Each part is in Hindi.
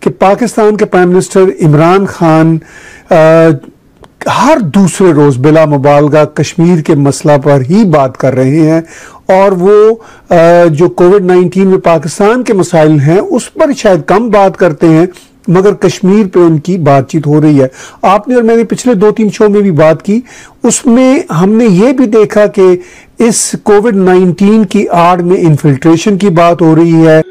कि पाकिस्तान के प्राइम मिनिस्टर इमरान खान हर दूसरे रोज बिला मुबालगा कश्मीर के मसला पर ही बात कर रहे हैं और वो जो कोविड-19 में पाकिस्तान के मसाइल हैं उस पर शायद कम बात करते हैं, मगर कश्मीर पे उनकी बातचीत हो रही है। आपने और मैंने पिछले 2-3 शो में भी बात की, उसमें हमने ये भी देखा कि इस कोविड-19 की आड़ में इन्फिल्ट्रेशन की बात हो रही है।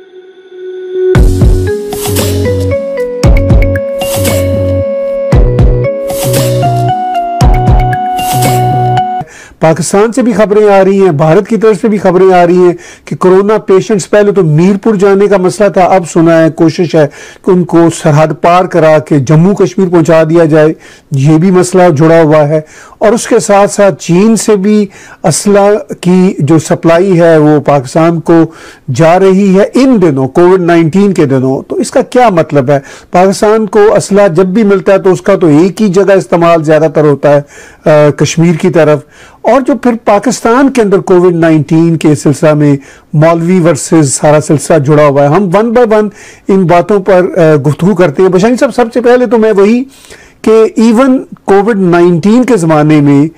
पाकिस्तान से भी खबरें आ रही हैं, भारत की तरफ से भी खबरें आ रही हैं कि कोरोना पेशेंट्स, पहले तो मीरपुर जाने का मसला था, अब सुना है कोशिश है कि उनको सरहद पार करा के जम्मू कश्मीर पहुंचा दिया जाए, ये भी मसला जुड़ा हुआ है। और उसके साथ साथ चीन से भी असला की जो सप्लाई है वो पाकिस्तान को जा रही है इन दिनों, कोविड-19 के दिनों। तो इसका क्या मतलब है? पाकिस्तान को असला जब भी मिलता है तो उसका तो एक ही जगह इस्तेमाल ज्यादातर होता है, कश्मीर की तरफ। और जो फिर पाकिस्तान के अंदर कोविड-19 के सिलसिला में मौलवी वर्सेस सारा सिलसिला जुड़ा हुआ है, हम वन बाय वन इन बातों पर गुफ्तगू करते हैं। बशानी साहब, सबसे पहले तो मैं वही कि इवन कोविड-19 के ज़माने में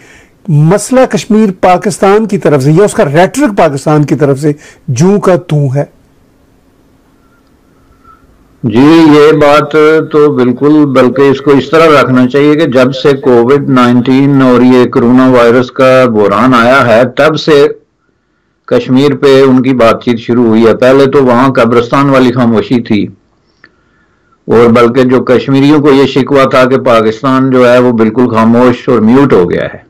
मसला कश्मीर पाकिस्तान की तरफ से या उसका रेटरिक पाकिस्तान की तरफ से जूं का तू है। जी, ये बात तो बिल्कुल, बल्कि इसको इस तरह रखना चाहिए कि जब से कोविड-19 और ये कोरोना वायरस का बहरान आया है तब से कश्मीर पे उनकी बातचीत शुरू हुई है। पहले तो वहां कब्रिस्तान वाली खामोशी थी, और बल्कि जो कश्मीरियों को ये शिकवा था कि पाकिस्तान जो है वो बिल्कुल खामोश और म्यूट हो गया है।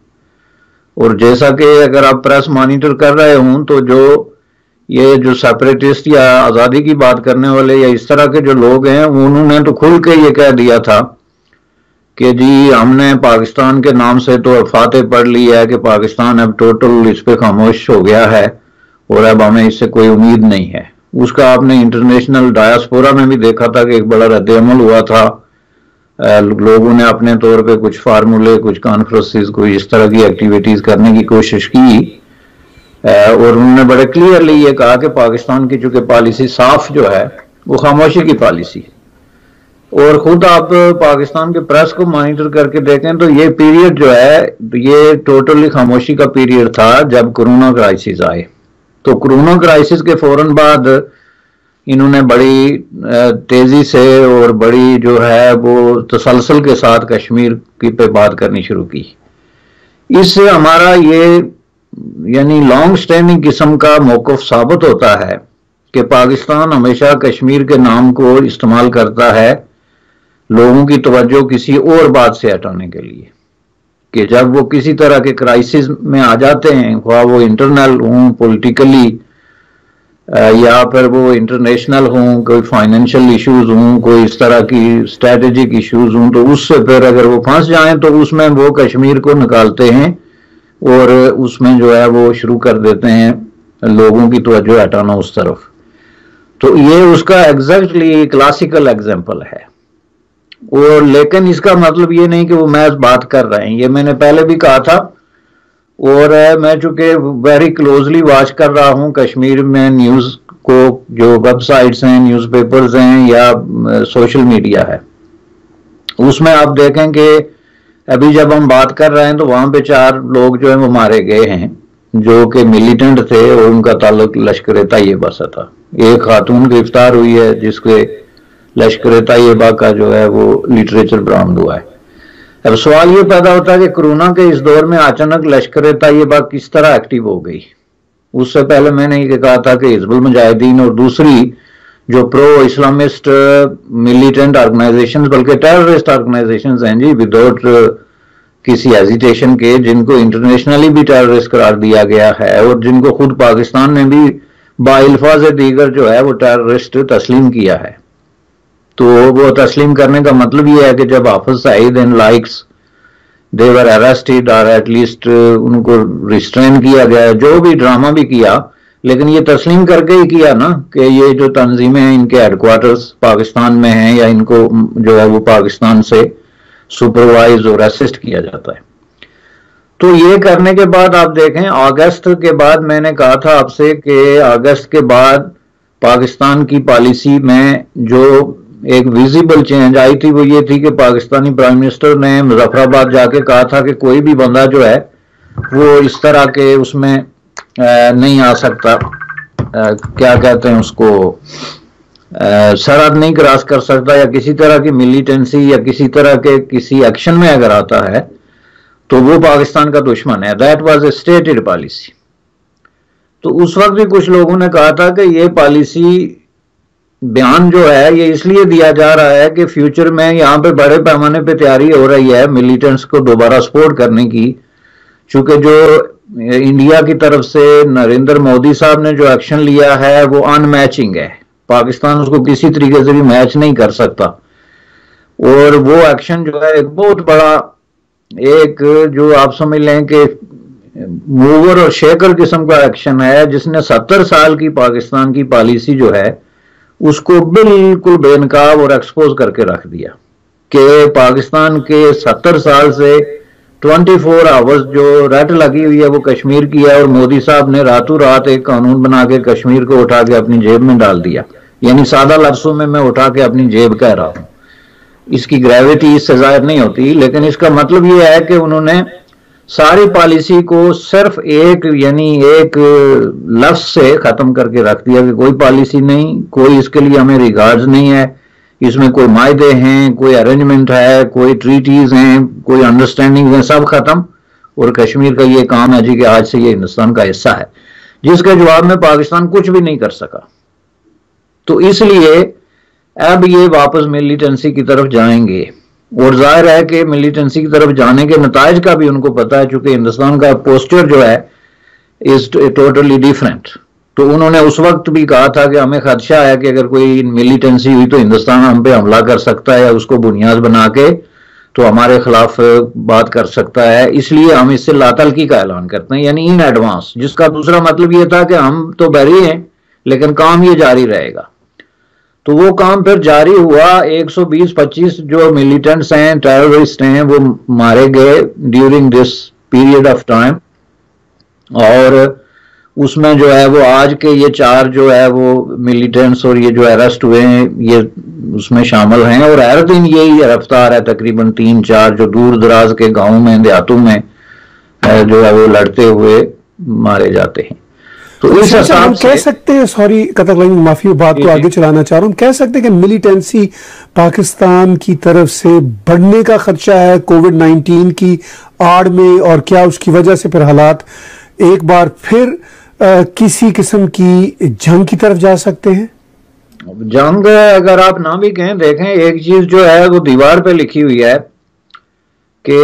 और जैसा कि अगर आप प्रेस मॉनिटर कर रहे हों तो ये जो सेपरेटिस्ट या आज़ादी की बात करने वाले या इस तरह के जो लोग हैं, उन्होंने तो खुल के ये कह दिया था कि जी हमने पाकिस्तान के नाम से तो फातेह पढ़ ली है कि पाकिस्तान अब टोटल इस पे खामोश हो गया है और अब हमें इससे कोई उम्मीद नहीं है। उसका आपने इंटरनेशनल डायस्पोरा में भी देखा था कि एक बड़ा रद्द-ए-अमल हुआ था। लोगों ने अपने तौर पे कुछ फार्मूले, कुछ कॉन्फ्रेंसेस, कोई इस तरह की एक्टिविटीज करने की कोशिश की, और उन्होंने बड़े क्लियरली ये कहा कि पाकिस्तान की चूंकि पॉलिसी साफ जो है वो खामोशी की पॉलिसी। और खुद आप पाकिस्तान के प्रेस को मॉनिटर करके देखें तो ये पीरियड जो है ये टोटली खामोशी का पीरियड था जब कोरोना क्राइसिस आए। तो कोरोना क्राइसिस के फौरन बाद इन्होंने बड़ी तेजी से और बड़ी जो है वो तसलसल के साथ कश्मीर की पे बात करनी शुरू की। इससे हमारा ये यानी लॉन्ग स्टैंडिंग किस्म का मौक़िफ़ साबित होता है कि पाकिस्तान हमेशा कश्मीर के नाम को इस्तेमाल करता है लोगों की तवज्जो किसी और बात से हटाने के लिए, कि जब वो किसी तरह के क्राइसिस में आ जाते हैं, ख्वाह वो इंटरनल हों, पॉलिटिकली, या फिर वो इंटरनेशनल हों, कोई फाइनेंशियल इश्यूज हों, कोई इस तरह की स्ट्रेटेजिक इश्यूज हों, तो उससे फिर अगर वो फंस जाएं तो उसमें वो कश्मीर को निकालते हैं और उसमें जो है वो शुरू कर देते हैं लोगों की तवज्जो हटाना उस तरफ। तो ये उसका एग्जैक्टली क्लासिकल एग्जाम्पल है। और लेकिन इसका मतलब ये नहीं कि वो महज बात कर रहे हैं, ये मैंने पहले भी कहा था। और मैं चूंकि वेरी क्लोजली वॉच कर रहा हूँ कश्मीर में न्यूज़ को, जो वेबसाइट्स हैं, न्यूज़पेपर्स हैं या सोशल मीडिया है, उसमें आप देखें कि अभी जब हम बात कर रहे हैं तो वहां पे 4 लोग जो है वो मारे गए हैं जो कि मिलिटेंट थे और उनका ताल्लुक लश्कर-ए-तैयबा से था। एक खातून गिरफ्तार हुई है जिसके लश्कर-ए-तैयबा का जो है वो लिटरेचर बरामद हुआ है। अब सवाल ये पैदा होता है कि कोरोना के इस दौर में अचानक लश्कर-ए-तैयबा किस तरह एक्टिव हो गई। उससे पहले मैंने ये कहा था कि हिजबुल मुजाहिदीन और दूसरी जो प्रो इस्लामिस्ट मिलिटेंट ऑर्गेनाइजेशंस, बल्कि टेररिस्ट ऑर्गेनाइजेशंस हैं जी, विदाउट किसी हेजिटेशन के, जिनको इंटरनेशनली भी टेररिस्ट करार दिया गया है और जिनको खुद पाकिस्तान ने भी बाइल्फाज दीगर जो है वो टेररिस्ट तस्लीम किया है। तो वो तस्लीम करने का मतलब ये है कि जब Hafiz Saeed and likes they were arrested और एटलीस्ट उनको रिस्ट्रेन किया गया, जो भी ड्रामा भी किया, लेकिन ये तस्लीम करके ही किया ना कि ये जो तंजीमें हैं इनके हेडक्वार्टर्स पाकिस्तान में हैं या इनको जो है वो पाकिस्तान से सुपरवाइज और असिस्ट किया जाता है। तो ये करने के बाद आप देखें अगस्त के बाद, मैंने कहा था आपसे कि अगस्त के बाद पाकिस्तान की पॉलिसी में जो एक विजिबल चेंज आई थी वो ये थी कि पाकिस्तानी प्राइम मिनिस्टर ने मुजफ्फराबाद जाके कहा था कि कोई भी बंदा जो है वो इस तरह के उसमें नहीं आ सकता, क्या कहते हैं उसको, सरहद नहीं क्रॉस कर सकता, या किसी तरह की मिलिटेंसी या किसी तरह के किसी एक्शन में अगर आता है तो वो पाकिस्तान का दुश्मन है। That was a stated policy. तो उस वक्त भी कुछ लोगों ने कहा था कि ये पॉलिसी बयान जो है ये इसलिए दिया जा रहा है कि फ्यूचर में यहाँ पे बड़े पैमाने पे तैयारी हो रही है मिलिटेंट्स को दोबारा सपोर्ट करने की, चूंकि जो इंडिया की तरफ से नरेंद्र मोदी साहब ने जो एक्शन लिया है वो अनमैचिंग है, पाकिस्तान उसको किसी तरीके से भी मैच नहीं कर सकता। और वो एक्शन जो है एक बहुत बड़ा, एक जो आप समझ लें कि मूवर और शेकर किस्म का एक्शन है, जिसने 70 साल की पाकिस्तान की पॉलिसी जो है उसको बिल्कुल बेनकाब और एक्सपोज करके रख दिया कि पाकिस्तान के 70 साल से 24 आवर्स जो रट लगी हुई है वो कश्मीर की है, और मोदी साहब ने रातों रात एक कानून बना के कश्मीर को उठा के अपनी जेब में डाल दिया। यानी सादा लफ्जों में मैं उठा के अपनी जेब कह रहा हूं, इसकी ग्रेविटी इससे जाहिर नहीं होती, लेकिन इसका मतलब ये है कि उन्होंने सारी पॉलिसी को सिर्फ एक यानी एक लफ्ज से खत्म करके रख दिया कि कोई पॉलिसी नहीं, कोई इसके लिए हमें रिगार्ड्स नहीं है, इसमें कोई मायदे हैं, कोई अरेंजमेंट है, कोई ट्रीटीज हैं, कोई अंडरस्टैंडिंग है, सब खत्म। और कश्मीर का ये काम है जी कि आज से ये हिंदुस्तान का हिस्सा है, जिसके जवाब में पाकिस्तान कुछ भी नहीं कर सका। तो इसलिए अब ये वापस मिलिटेंसी की तरफ जाएंगे, और जाहिर है कि मिलिटेंसी की तरफ जाने के नताज का भी उनको पता है, चूंकि हिंदुस्तान का पोस्चर जो है इज टोटली डिफरेंट। तो उन्होंने उस वक्त भी कहा था कि हमें खदशा है कि अगर कोई मिलिटेंसी हुई तो हिंदुस्तान हम पे हमला कर सकता है, या उसको बुनियाद बना के तो हमारे खिलाफ बात कर सकता है, इसलिए हम इससे लातलकी का ऐलान करते हैं, यानी इन एडवांस। जिसका दूसरा मतलब यह था कि हम तो बरी हैं लेकिन काम ये जारी रहेगा। तो वो काम फिर जारी हुआ। 120-25 जो मिलिटेंट्स हैं, टेररिस्ट हैं, वो मारे गए during this period of time, और उसमें जो है वो आज के ये 4 जो है वो मिलिटेंट्स और ये जो अरेस्ट हुए हैं ये उसमें शामिल हैं। और हर दिन यही रफ्तार है, तकरीबन 3-4 जो दूर दराज के गांवों में, देहातों में जो है वो लड़ते हुए मारे जाते हैं। तो इस हिसाब से कह सकते हैं, सॉरी कतक लाइन माफी, बात को आगे चलाना चाह रहा हूं, कह सकते हैं कि मिलिटेंसी पाकिस्तान की तरफ से बढ़ने का खदशा है कोविड-19 की आड़ में, और क्या उसकी वजह से फिर हालात एक बार फिर किसी किस्म की जंग की तरफ जा सकते हैं? जंग अगर आप ना भी कहें, देखें एक चीज जो है वो दीवार पे लिखी हुई है कि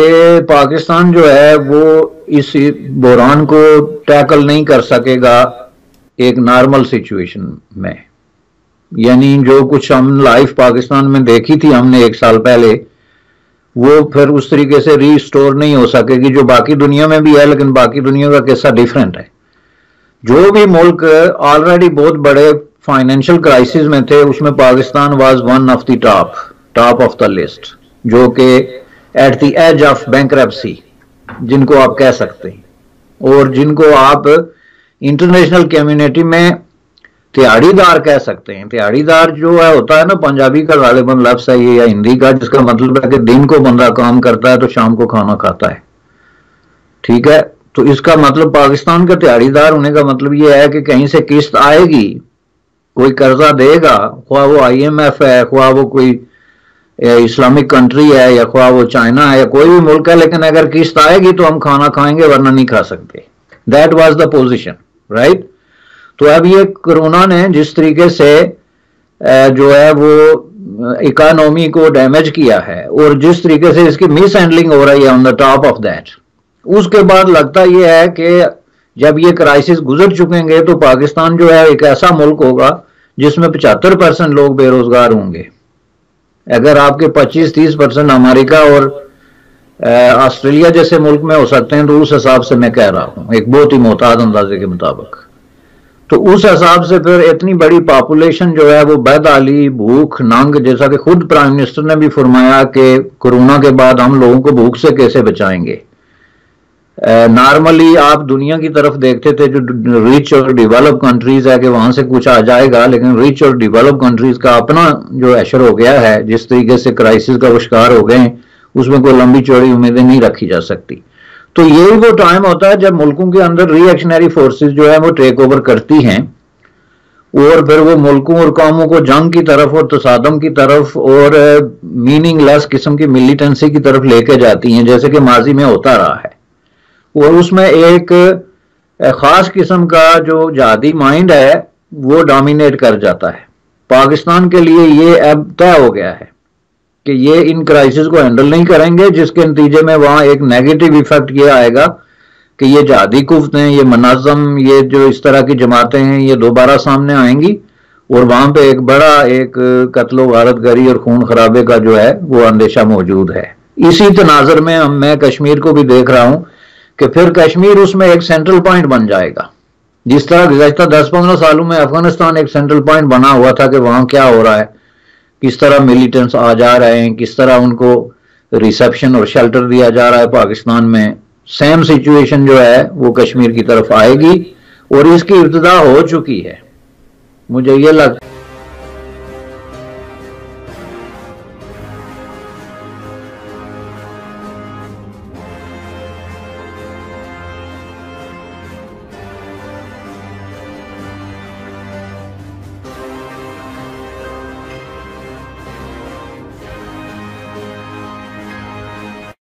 पाकिस्तान जो है वो इस बहरान को टैकल नहीं कर सकेगा एक नॉर्मल सिचुएशन में। यानी जो कुछ हम लाइफ पाकिस्तान में देखी थी हमने 1 साल पहले, वो फिर उस तरीके से रीस्टोर नहीं हो सकेगी, जो बाकी दुनिया में भी है, लेकिन बाकी दुनिया का किस्सा डिफरेंट है। जो भी मुल्क ऑलरेडी बहुत बड़े फाइनेंशियल क्राइसिस में थे, उसमें Pakistan was one of the top of the list, जो कि at the edge of bankruptcy जिनको आप कह सकते हैं, और जिनको आप इंटरनेशनल कम्युनिटी में तिहाड़ीदार कह सकते हैं। तिहाड़ीदार जो है होता है ना, पंजाबी का गालिबन लफ्ज़ है ये, या हिंदी का, जिसका मतलब है कि दिन को बंदा काम करता है तो शाम को खाना खाता है। ठीक है, तो इसका मतलब पाकिस्तान का तिहाड़ीदार होने का मतलब ये है कि कहीं से किस्त आएगी, कोई कर्जा देगा, ख्वाह वो IMF है, ख्वाह वो कोई इस्लामिक कंट्री है, या ख्वाह वो चाइना है, या कोई भी मुल्क है, लेकिन अगर किस्त आएगी तो हम खाना खाएंगे वरना नहीं खा सकते। That was the position, right. तो अब ये कोरोना ने जिस तरीके से जो है वो इकोनॉमी को डैमेज किया है, और जिस तरीके से इसकी मिस हैंडलिंग हो रही है on the top of that, उसके बाद लगता यह है कि जब ये क्राइसिस गुजर चुकेंगे तो पाकिस्तान जो है एक ऐसा मुल्क होगा जिसमें 75% लोग बेरोजगार होंगे। अगर आपके 25-30% अमेरिका और ऑस्ट्रेलिया जैसे मुल्क में हो सकते हैं, तो उस हिसाब से मैं कह रहा हूं, एक बहुत ही मोहताद अंदाजे के मुताबिक, तो उस हिसाब से फिर इतनी बड़ी पॉपुलेशन जो है वो बेदाली, भूख, नंग, जैसा कि खुद प्राइम मिनिस्टर ने भी फरमाया कि कोरोना के बाद हम लोगों को भूख से कैसे बचाएंगे। नॉर्मली आप दुनिया की तरफ देखते थे, जो रिच और डेवलप कंट्रीज है कि वहां से कुछ आ जाएगा, लेकिन रिच और डेवलप कंट्रीज का अपना जो एशर हो गया है, जिस तरीके से क्राइसिस का वो शिकार हो गए हैं, उसमें कोई लंबी चौड़ी उम्मीदें नहीं रखी जा सकती। तो यही वो टाइम होता है जब मुल्कों के अंदर रिएक्शनरी फोर्सेस जो है वो टेक ओवर करती हैं और फिर वो मुल्कों और कौमों को जंग की तरफ और तसादम की तरफ और मीनिंगलेस किस्म की मिलिटेंसी की तरफ लेके जाती हैं, जैसे कि माजी में होता रहा है। और उसमें एक खास किस्म का जो जिहादी माइंड है वो डोमिनेट कर जाता है। पाकिस्तान के लिए ये अब तय हो गया है कि ये इन क्राइसिस को हैंडल नहीं करेंगे, जिसके नतीजे में वहां एक नेगेटिव इफेक्ट ये आएगा कि ये जिहादी कुफ्त हैं, ये मुनज़्ज़म, ये जो इस तरह की जमातें हैं, ये दोबारा सामने आएंगी और वहां पे एक बड़ा एक कत्लो गारतगरी और खून खराबे का जो है वो अंदेशा मौजूद है। इसी तनाजर में मैं कश्मीर को भी देख रहा हूं कि फिर कश्मीर उसमें एक सेंट्रल पॉइंट बन जाएगा, जिस तरह गुज़श्ता 10-15 सालों में अफगानिस्तान एक सेंट्रल पॉइंट बना हुआ था कि वहां क्या हो रहा है, किस तरह मिलिटेंट्स आ जा रहे हैं, किस तरह उनको रिसेप्शन और शेल्टर दिया जा रहा है पाकिस्तान में। सेम सिचुएशन जो है वो कश्मीर की तरफ आएगी और इसकी इब्तिदा हो चुकी है। मुझे ये लगता